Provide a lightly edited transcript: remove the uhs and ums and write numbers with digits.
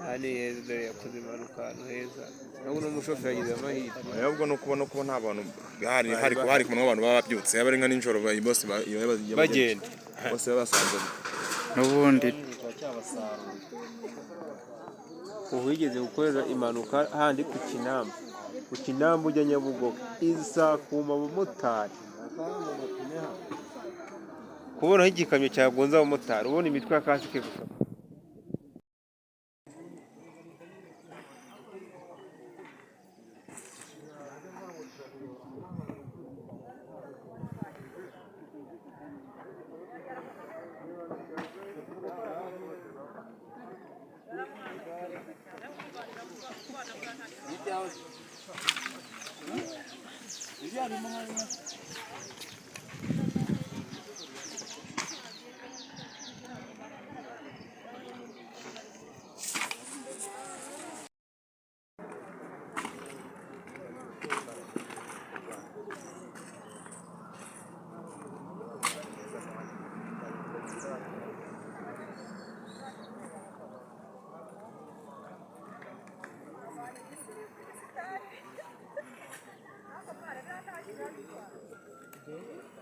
Hali dore yakoze impanuka ahantu heza urabona umushoferi yagize amahirwe ahubwo no kubona ko nta bantu hari kumwe n'abantu baba babyutse abari nka nijoro bose bagenda bose basanze n'ubundi wigeze gukorera impanuka handi ku Kinamba ujya Nyabugogo isakuma abamotari kubonaho igikamyo cyagonze abamotari ubona imitwe ya kasike gusa Okay.